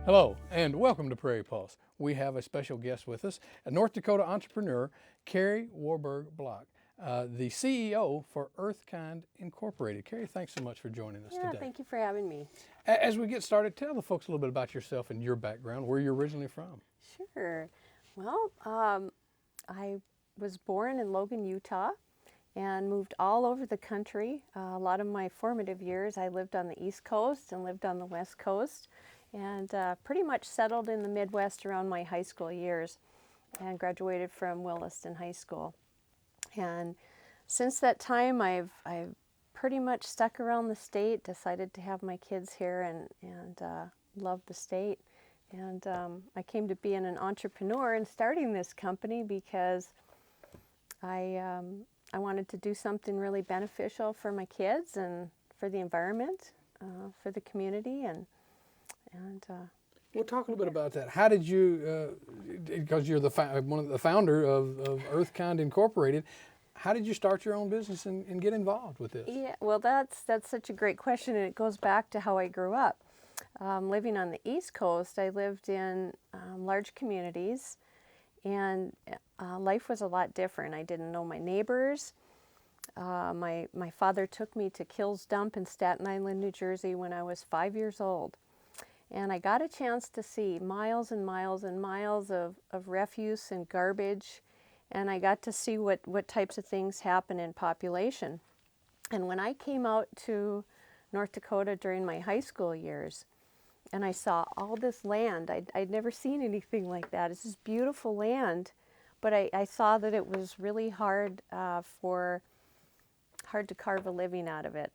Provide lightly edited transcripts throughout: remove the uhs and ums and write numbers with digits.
Hello and welcome to Prairie Pulse. We have a special guest with us, a North Dakota entrepreneur, Kari Warberg Block, the CEO for Earthkind Incorporated. Kari, thanks so much for joining us today. Thank you for having me. As we get started, tell the folks a little bit about yourself and your background, where you're originally from. Sure. Well, I was born in Logan, Utah, and moved all over the country. A lot of my formative years, I lived on the East Coast and lived on the West Coast, and pretty much settled in the Midwest around my high school years, and graduated from Williston High School. And since that time, I've pretty much stuck around the state. Decided to have my kids here, and love the state. And I came to being an entrepreneur and starting this company because I wanted to do something really beneficial for my kids and for the environment, for the community, and We'll talk a little bit about that. How did you, because you're one of the founder of Earthkind Incorporated, how did you start your own business and get involved with this? Yeah, well, that's such a great question, and it goes back to how I grew up. Living on the East Coast, I lived in large communities, and life was a lot different. I didn't know my neighbors. My father took me to Kills Dump in Staten Island, New Jersey when I was 5 years old. And I got a chance to see miles and miles and miles of refuse and garbage, and I got to see what types of things happen in population. And when I came out to North Dakota during my high school years, and I saw all this land, I'd never seen anything like that. It's this beautiful land, but I saw that it was really hard to carve a living out of it,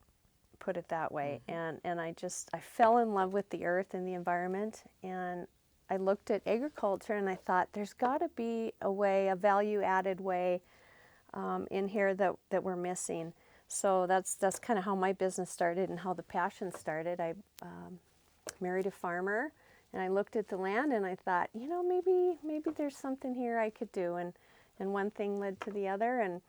put it that way. And I fell in love with the earth and the environment, and I looked at agriculture and I thought there's got to be a way, a value added way in here that we're missing. So that's kind of how my business started and how the passion started. I married a farmer, and I looked at the land and I thought, maybe there's something here I could do, and one thing led to the other, and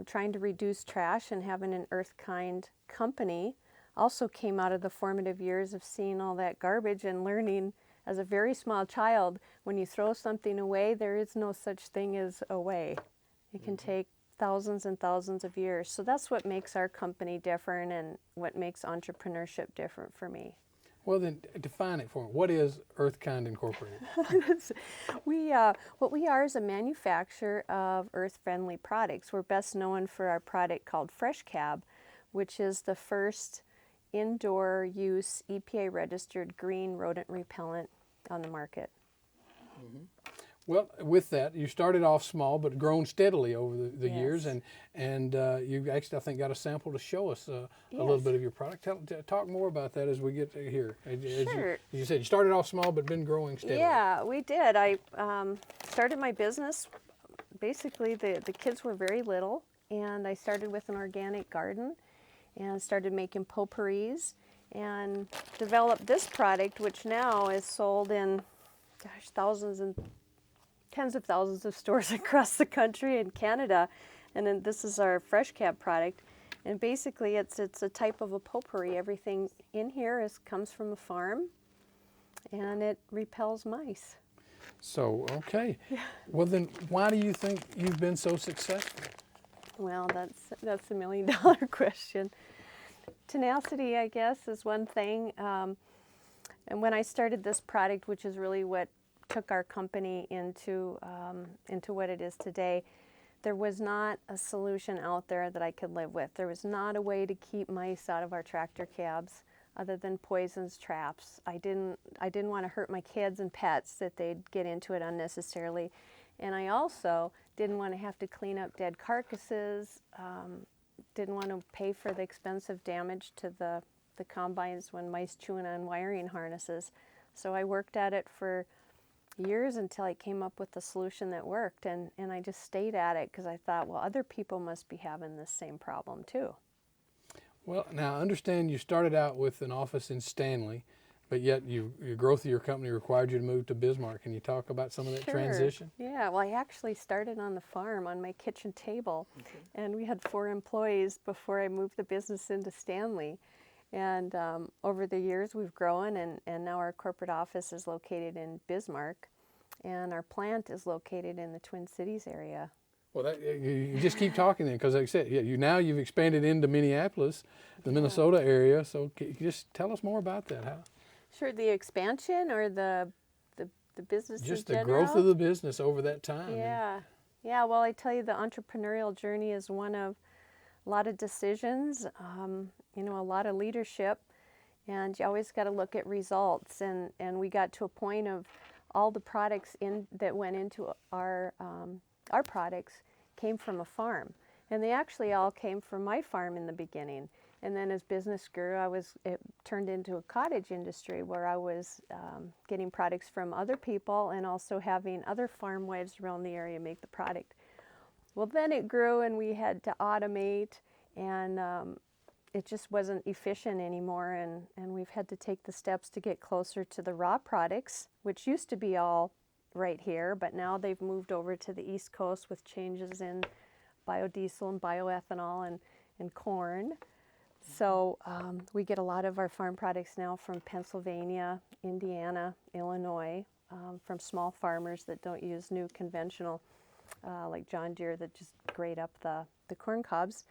trying to reduce trash and having an Earthkind company also came out of the formative years of seeing all that garbage and learning as a very small child, when you throw something away, there is no such thing as away. It can take thousands and thousands of years. So that's what makes our company different and what makes entrepreneurship different for me. Well, then define it for me. What is Earthkind Incorporated? What we are is a manufacturer of earth-friendly products. We're best known for our product called Fresh Cab, which is the first indoor use EPA-registered green rodent repellent on the market. Mm-hmm. Well, with that, you started off small, but grown steadily over the Yes. years, and you actually, I think, got a sample to show us a little bit of your product. Talk more about that as we get to here. Sure. As you said, you started off small, but been growing steadily. Yeah, we did. I started my business, basically the kids were very little, and I started with an organic garden and started making potpourris and developed this product, which now is sold in, thousands and tens of thousands of stores across the country and Canada. And then this is our Fresh Cab product. And basically it's a type of a potpourri. Everything in here comes from a farm, and it repels mice. So, okay. Yeah. Well, then why do you think you've been so successful? Well, that's $1 million question. Tenacity, I guess, is one thing. And when I started this product, which is really what took our company into what it is today, there was not a solution out there that I could live with. There was not a way to keep mice out of our tractor cabs other than poisons, traps. I didn't want to hurt my kids and pets, that they'd get into it unnecessarily. And I also didn't want to have to clean up dead carcasses, didn't want to pay for the expensive damage to the combines when mice chewing on wiring harnesses. So I worked at it for years until I came up with a solution that worked, and I just stayed at it because I thought, well, other people must be having this same problem too. Well, now I understand you started out with an office in Stanley, but yet your growth of your company required you to move to Bismarck. Can you talk about some of that transition? Yeah, well, I actually started on the farm on my kitchen table, and we had 4 employees before I moved the business into Stanley. And over the years we've grown, and now our corporate office is located in Bismarck, and our plant is located in the Twin Cities area. Well, you just keep talking then, because like I said, now you've expanded into Minneapolis, the Minnesota area. So can you just tell us more about that? How? Sure, the expansion or the business Just in the general? growth of the business over that time. Yeah. Yeah, well, I tell you, the entrepreneurial journey is one of a lot of decisions, a lot of leadership, and you always got to look at results. And we got to a point of all the products that went into our products came from a farm, and they actually all came from my farm in the beginning. And then as business grew, it turned into a cottage industry where I was getting products from other people and also having other farm wives around the area make the product. Well, then it grew and we had to automate, and it just wasn't efficient anymore, and we've had to take the steps to get closer to the raw products, which used to be all right here, but now they've moved over to the East Coast with changes in biodiesel and bioethanol and corn. So we get a lot of our farm products now from Pennsylvania, Indiana, Illinois, from small farmers that don't use new conventional, like John Deere, that just grate up the corn cobs.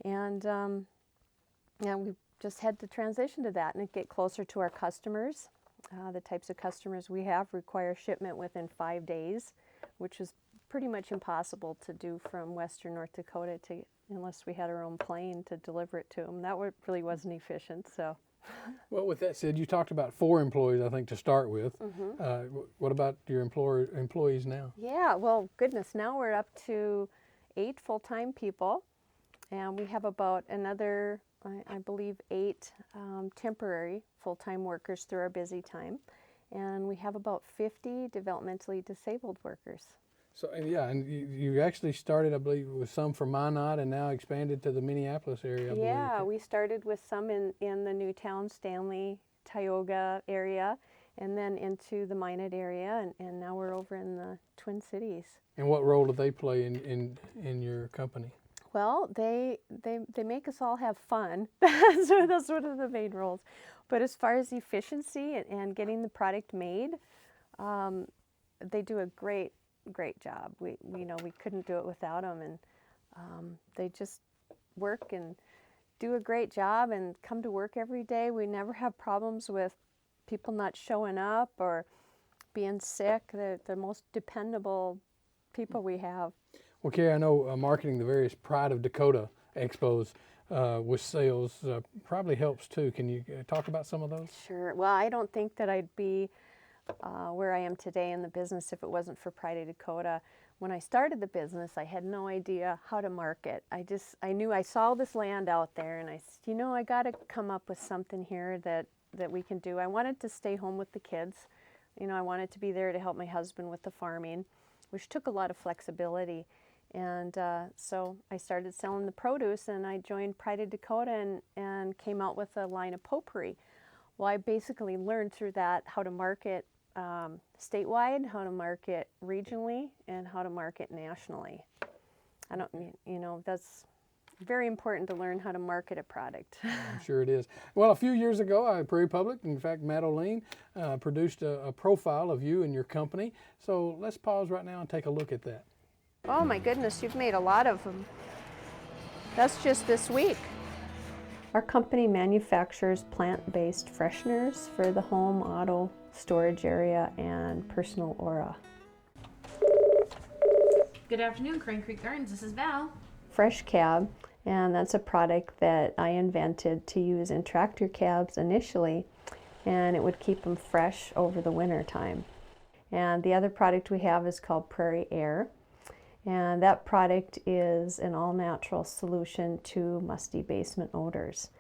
And we just had to transition to that and get closer to our customers. The types of customers we have require shipment within 5 days, which is pretty much impossible to do from western North Dakota unless we had our own plane to deliver it to them. That really wasn't efficient. So, well, with that said, you talked about 4 employees, I think, to start with. What about your employees now? Yeah, well, goodness, now we're up to 8 full-time people, and we have about another, I believe, 8 temporary full-time workers through our busy time, and we have about 50 developmentally disabled workers. So, and you actually started, I believe, with some from Minot and now expanded to the Minneapolis area, I believe. Yeah, we started with some in the Newtown, Stanley, Tioga area, and then into the Minot area, and now we're over in the Twin Cities. And what role do they play in your company? Well, they make us all have fun. So that's one of the main roles. But as far as efficiency and getting the product made, they do a great job. We couldn't do it without them, and they just work and do a great job and come to work every day. We never have problems with people not showing up or being sick. They're the most dependable people we have. Well, Kari, I know marketing the various Pride of Dakota expos with sales probably helps too. Can you talk about some of those? Sure. Well, I don't think that I'd be where I am today in the business if it wasn't for Pride of Dakota. When I started the business, I had no idea how to market. I knew I saw this land out there, and I said, I got to come up with something here that we can do. I wanted to stay home with the kids. I wanted to be there to help my husband with the farming, which took a lot of flexibility. And so I started selling the produce, and I joined Pride of Dakota and came out with a line of potpourri. Well, I basically learned through that how to market statewide, how to market regionally, and how to market nationally. That's very important to learn how to market a product. I'm sure it is. Well, a few years ago, Prairie Public, in fact, Matt O'Lean, produced a profile of you and your company. So let's pause right now and take a look at that. Oh my goodness, you've made a lot of them. That's just this week. Our company manufactures plant-based fresheners for the home, auto, storage area, and personal aura. Good afternoon, Crane Creek Gardens. This is Val. Fresh Cab, and that's a product that I invented to use in tractor cabs initially, and it would keep them fresh over the winter time. And the other product we have is called Prairie Air, and that product is an all-natural solution to musty basement odors.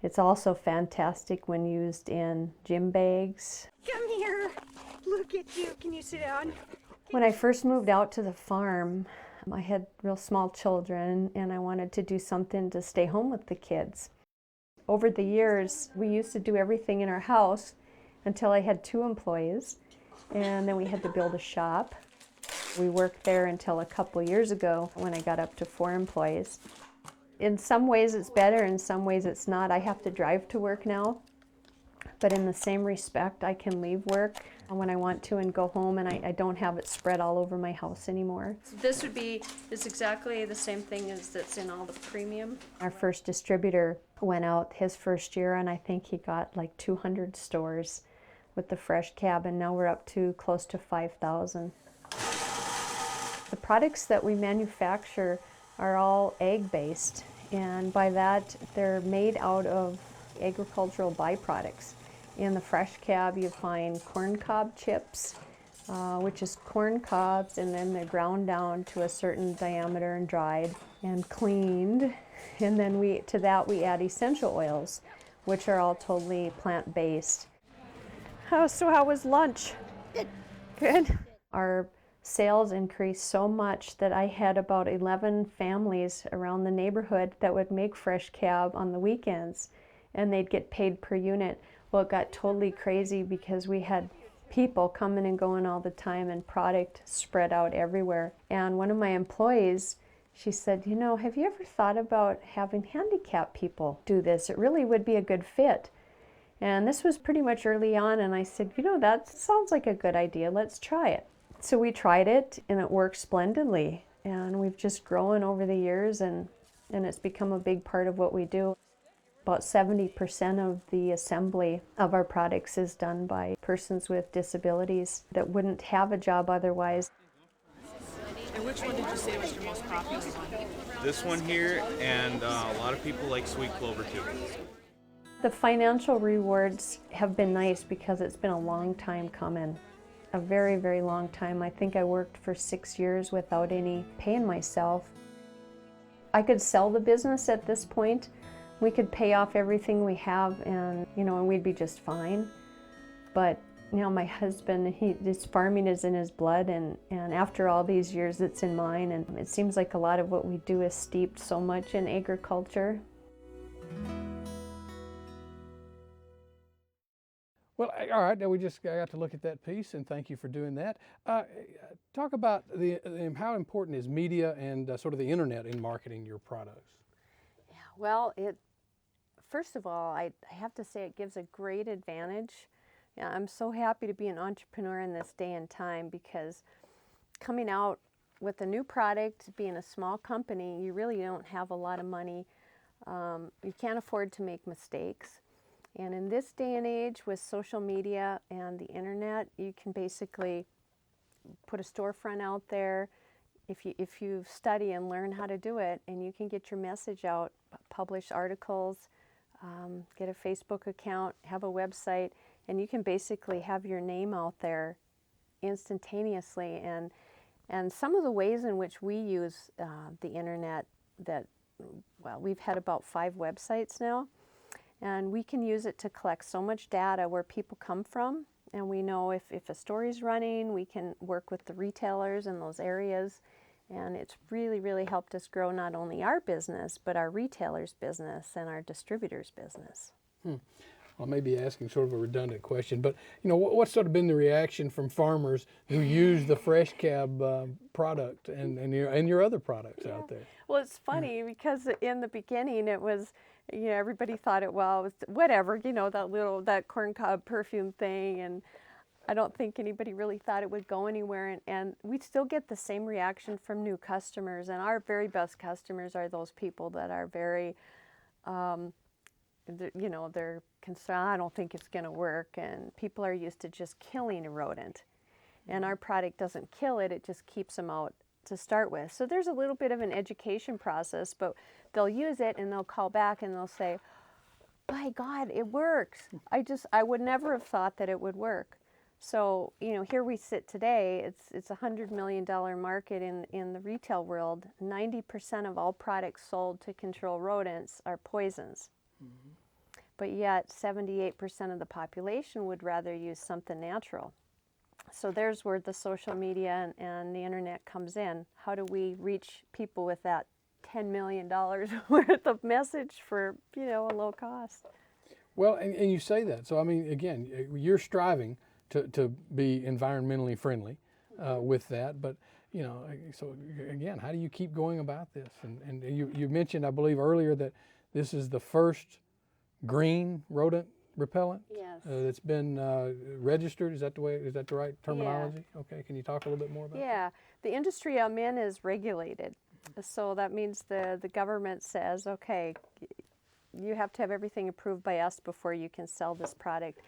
It's also fantastic when used in gym bags. Come here. Look at you. Can you sit down? When I first moved out to the farm, I had real small children, and I wanted to do something to stay home with the kids. Over the years, we used to do everything in our house until I had 2 employees, and then we had to build a shop. We worked there until a couple years ago when I got up to 4 employees. in some ways it's better, in some ways it's not. I have to drive to work now, but in the same respect, I can leave work when I want to and go home, and I don't have it spread all over my house anymore. So this is exactly the same thing as that's in all the premium. Our first distributor went out his first year, and I think he got like 200 stores with the fresh cab, and now we're up to close to 5,000. The products that we manufacture are all egg-based, and by that they're made out of agricultural byproducts. In the fresh cab you find corn cob chips, which is corn cobs, and then they're ground down to a certain diameter and dried and cleaned, and then to that we add essential oils, which are all totally plant-based. So how was lunch? Good. Our sales increased so much that I had about 11 families around the neighborhood that would make fresh cab on the weekends, and they'd get paid per unit. Well, it got totally crazy because we had people coming and going all the time and product spread out everywhere. And one of my employees, she said, you know, have you ever thought about having handicapped people do this? It really would be a good fit. And this was pretty much early on, and I said, you know, that sounds like a good idea. Let's try it. So we tried it, and it worked splendidly. And we've just grown over the years, and it's become a big part of what we do. About 70% of the assembly of our products is done by persons with disabilities that wouldn't have a job otherwise. And which one did you say was your most popular one? This one here, and a lot of people like sweet clover too. The financial rewards have been nice because it's been a long time coming. A very, very long time. I think I worked for 6 years without any paying myself. I could sell the business at this point. We could pay off everything we have, and and we'd be just fine. But my husband, his farming is in his blood, and after all these years it's in mine, and it seems like a lot of what we do is steeped so much in agriculture. Well, all right, now we just got to look at that piece, and thank you for doing that. Talk about how important is media and sort of the internet in marketing your products? Yeah, well, first of all, I have to say it gives a great advantage. Yeah, I'm so happy to be an entrepreneur in this day and time, because coming out with a new product, being a small company, you really don't have a lot of money. You can't afford to make mistakes. And in this day and age with social media and the internet, you can basically put a storefront out there if you study and learn how to do it, and you can get your message out, publish articles, get a Facebook account, have a website, and you can basically have your name out there instantaneously. And some of the ways in which we use the internet, we've had about 5 websites now. And we can use it to collect so much data where people come from, and we know if a story's running, we can work with the retailers in those areas, and it's really, really helped us grow not only our business, but our retailers' business and our distributors' business. Well, I may be asking sort of a redundant question, but what's sort of been the reaction from farmers who use the Fresh Cab product and your other products out there? Well, it's funny because in the beginning it was, everybody thought it was whatever, that corn cob perfume thing, and I don't think anybody really thought it would go anywhere. And we still get the same reaction from new customers, and our very best customers are those people that are very, they're concerned, I don't think it's going to work, and people are used to just killing a rodent. And our product doesn't kill it, it just keeps them out to start with. So there's a little bit of an education process, but they'll use it and they'll call back and they'll say, by God, it works. I would never have thought that it would work. So, here we sit today, it's a $100 million market in the retail world. 90% of all products sold to control rodents are poisons. Mm-hmm. But yet 78% of the population would rather use something natural. So there's where the social media and the internet comes in. How do we reach people with that $10 million worth of message for, a low cost? Well, and you say that. So, I mean, again, you're striving to be environmentally friendly with that. But, you know, so again, how do you keep going about this? And you mentioned, I believe earlier, that this is the first green rodent repellent Yes. that's been registered. Is that the right terminology? Yeah. Okay, can you talk a little bit more about that? Yeah, the industry I'm in is regulated. So that means the government says, okay, you have to have everything approved by us before you can sell this product.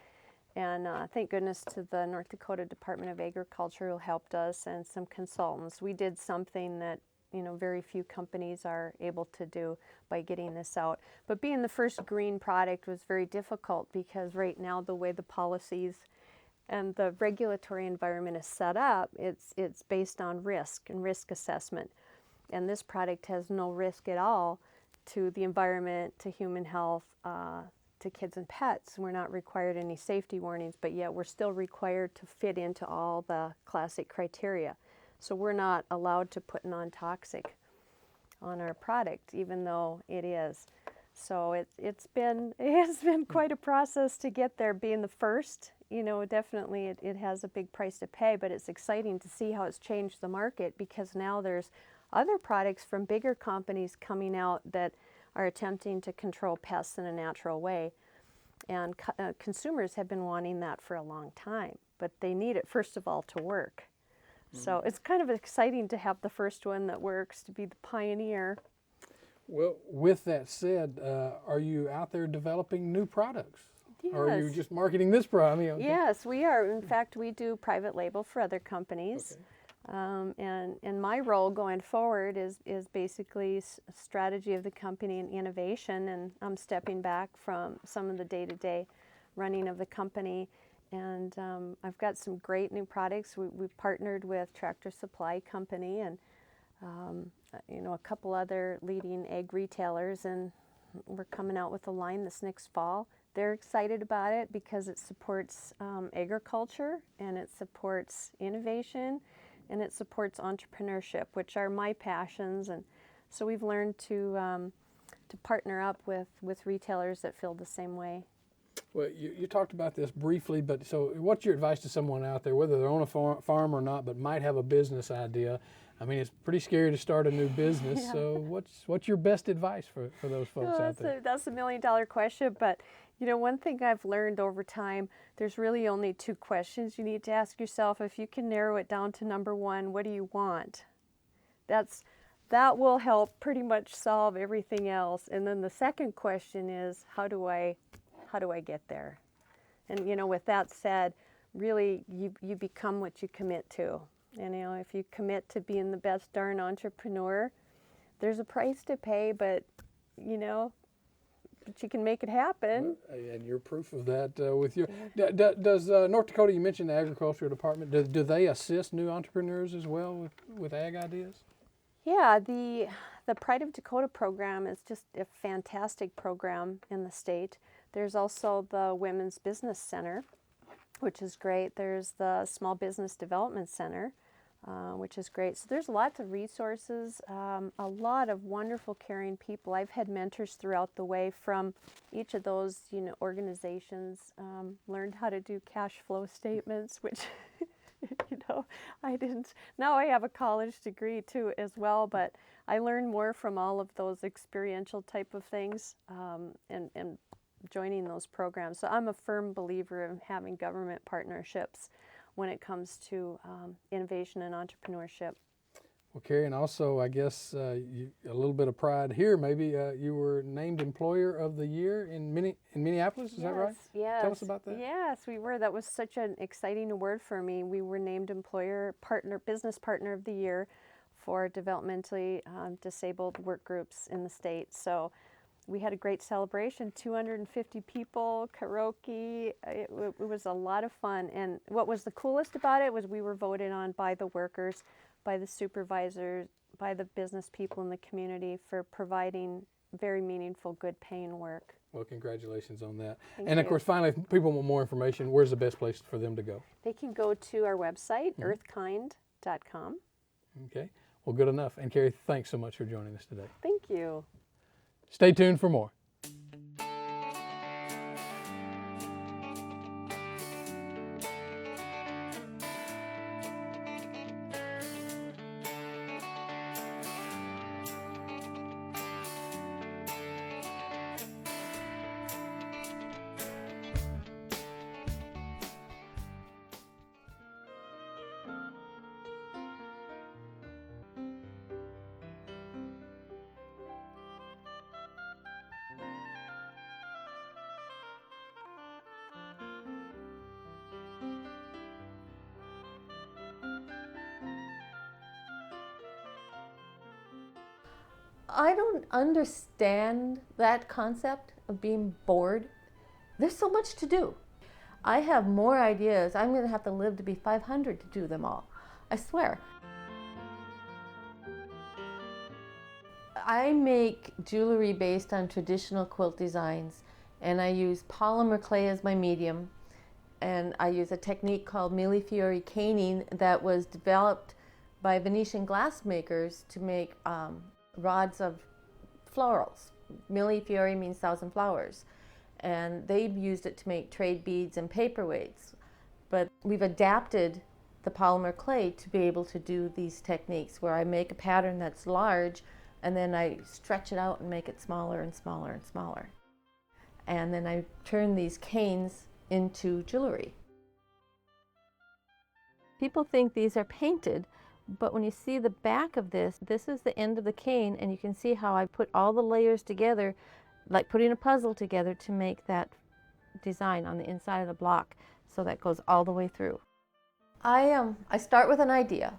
And thank goodness to the North Dakota Department of Agriculture who helped us, and some consultants. We did something that, you know, very few companies are able to do by getting this out. But being the first green product was very difficult, because right now the way the policies and the regulatory environment is set up, it's based on risk and risk assessment. And this product has no risk at all to the environment, to human health, to kids and pets. We're not required any safety warnings, but yet we're still required to fit into all the classic criteria. So we're not allowed to put non-toxic on our product, even though it is. So it has been quite a process to get there. Being the first, you know, definitely it has a big price to pay, but it's exciting to see how it's changed the market, because now there's other products from bigger companies coming out that are attempting to control pests in a natural way. And consumers have been wanting that for a long time, but they need it, first of all, to work. So it's kind of exciting to have the first one that works, to be the pioneer. Well, with that said, are you out there developing new products? Yes. Or are you just marketing this product? I mean, okay. Yes, we are. In fact, we do private label for other companies. Okay. And my role going forward is basically strategy of the company and innovation, and I'm stepping back from some of the day-to-day running of the company. And I've got some great new products. We've partnered with Tractor Supply Company and you know, a couple other leading egg retailers, and we're coming out with a line this next fall. They're excited about it because it supports agriculture, and it supports innovation, and it supports entrepreneurship, which are my passions. And so we've learned to partner up with retailers that feel the same way. Well, you talked about this briefly, but so what's your advice to someone out there, whether they're on a farm or not, but might have a business idea? I mean, it's pretty scary to start a new business. Yeah. So what's your best advice for those folks out there? That's a $1 million question, but you know, one thing I've learned over time, there's really only 2 questions you need to ask yourself. If you can narrow it down to number 1, what do you want? That will help pretty much solve everything else. And then the second question is, how do I get there? And you know, with that said, really you become what you commit to. And you know, if you commit to being the best darn entrepreneur, there's a price to pay, but you know, but you can make it happen. Well, and you're proof of that with your. Yeah. Does North Dakota? You mentioned the agriculture department. Do they assist new entrepreneurs as well with ag ideas? Yeah, the Pride of Dakota program is just a fantastic program in the state. There's also the Women's Business Center, which is great. There's the Small Business Development Center, which is great. So there's lots of resources, a lot of wonderful, caring people. I've had mentors throughout the way from each of those, you know, organizations. Learned how to do cash flow statements, which, you know, I didn't. Now I have a college degree too as well, but I learned more from all of those experiential type of things and joining those programs. So I'm a firm believer in having government partnerships when it comes to innovation and entrepreneurship. Well, Kari, and also I guess a little bit of pride here. Maybe you were named Employer of the Year in Minneapolis. Is that right? Yes. Tell us about that. Yes, we were. That was such an exciting award for me. We were named Business Partner of the Year for developmentally disabled work groups in the state. So we had a great celebration, 250 people, karaoke. It was a lot of fun. And what was the coolest about it was we were voted on by the workers, by the supervisors, by the business people in the community for providing very meaningful, good paying work. Well, congratulations on that. Thank and of you. course, finally, if people want more information, where's the best place for them to go? They can go to our website, earthkind.com. Okay. Well, good enough. And Kari, thanks so much for joining us today. Thank you. Stay tuned for more. I don't understand that concept of being bored. There's so much to do. I have more ideas. I'm going to have to live to be 500 to do them all. I swear. I make jewelry based on traditional quilt designs, and I use polymer clay as my medium, and I use a technique called millefiori caning that was developed by Venetian glassmakers to make rods of florals. Millefiori means 1,000 flowers, and they've used it to make trade beads and paperweights. But we've adapted the polymer clay to be able to do these techniques where I make a pattern that's large and then I stretch it out and make it smaller and smaller and smaller. And then I turn these canes into jewelry. People think these are painted, but when you see the back of this, this is the end of the cane, and you can see how I put all the layers together, like putting a puzzle together to make that design on the inside of the block, so that goes all the way through. I start with an idea.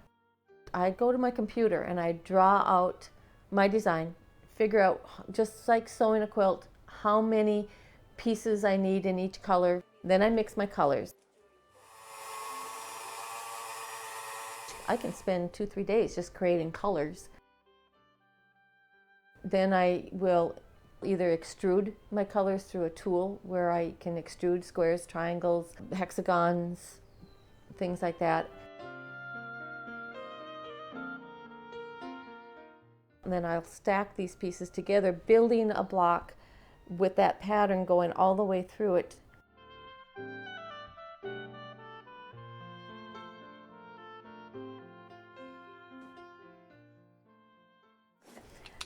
I go to my computer and I draw out my design, figure out, just like sewing a quilt, how many pieces I need in each color. Then I mix my colors. I can spend 2-3 days just creating colors. Then I will either extrude my colors through a tool where I can extrude squares, triangles, hexagons, things like that. And then I'll stack these pieces together, building a block with that pattern going all the way through it.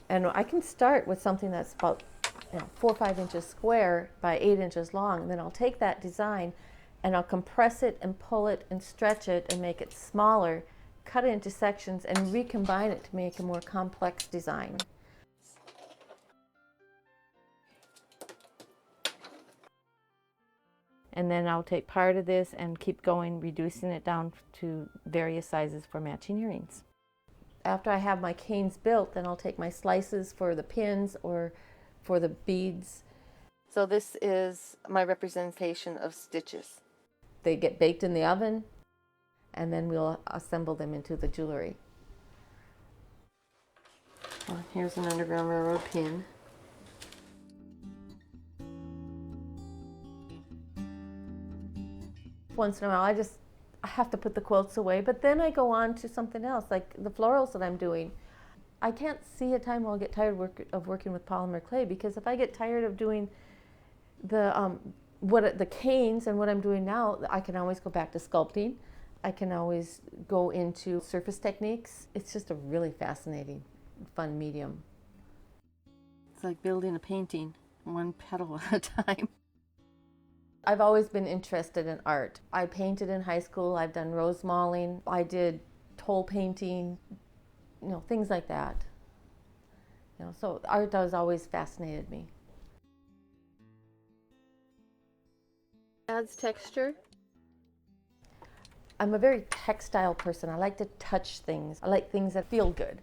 And I can start with something that's about 4 or 5 inches square by 8 inches long, and then I'll take that design and I'll compress it and pull it and stretch it and make it smaller, cut it into sections and recombine it to make a more complex design. And then I'll take part of this and keep going, reducing it down to various sizes for matching earrings. After I have my canes built, then I'll take my slices for the pins or for the beads. So this is my representation of stitches. They get baked in the oven, and then we'll assemble them into the jewelry. Well, here's an Underground Railroad pin. Once in a while, I have to put the quilts away, but then I go on to something else, like the florals that I'm doing. I can't see a time where I'll get tired of working with polymer clay, because if I get tired of doing the canes and what I'm doing now, I can always go back to sculpting. I can always go into surface techniques. It's just a really fascinating, fun medium. It's like building a painting, one petal at a time. I've always been interested in art. I painted in high school. I've done rose mauling. I did toll painting, things like that. So art has always fascinated me. Adds texture. I'm a very textile person. I like to touch things. I like things that feel good.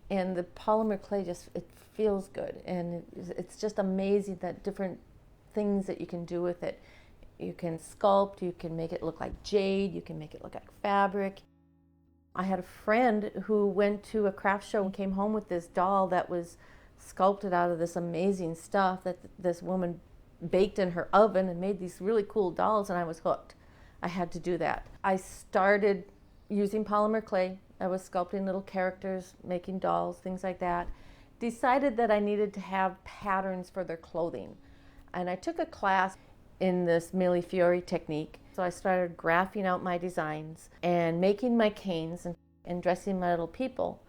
And the polymer clay it feels good. And it's just amazing that different things that you can do with it. You can sculpt, you can make it look like jade, you can make it look like fabric. I had a friend who went to a craft show and came home with this doll that was sculpted out of this amazing stuff that this woman baked in her oven and made these really cool dolls, and I was hooked. I had to do that. I started using polymer clay. I was sculpting little characters, making dolls, things like that. Decided that I needed to have patterns for their clothing. And I took a class in this millefiori technique. So I started graphing out my designs and making my canes and dressing my little people.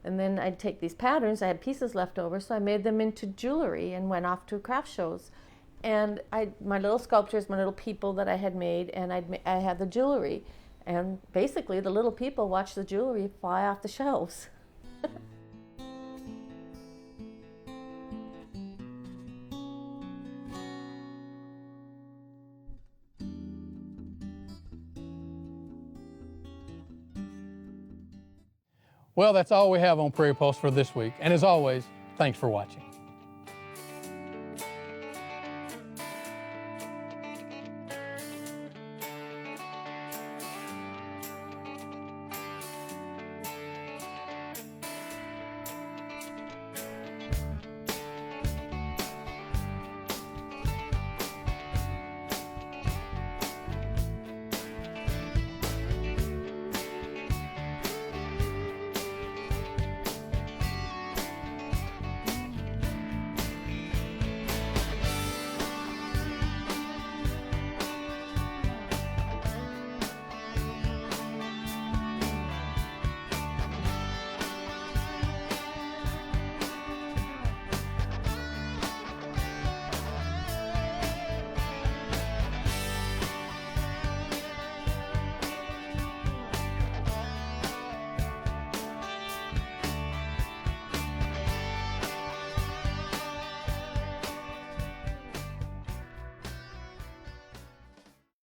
And then I'd take these patterns, I had pieces left over, so I made them into jewelry and went off to craft shows. And my little sculptures, my little people that I had made, and I had the jewelry. And basically the little people watched the jewelry fly off the shelves. Well, that's all we have on Prairie Pulse for this week. And as always, Thanks for watching.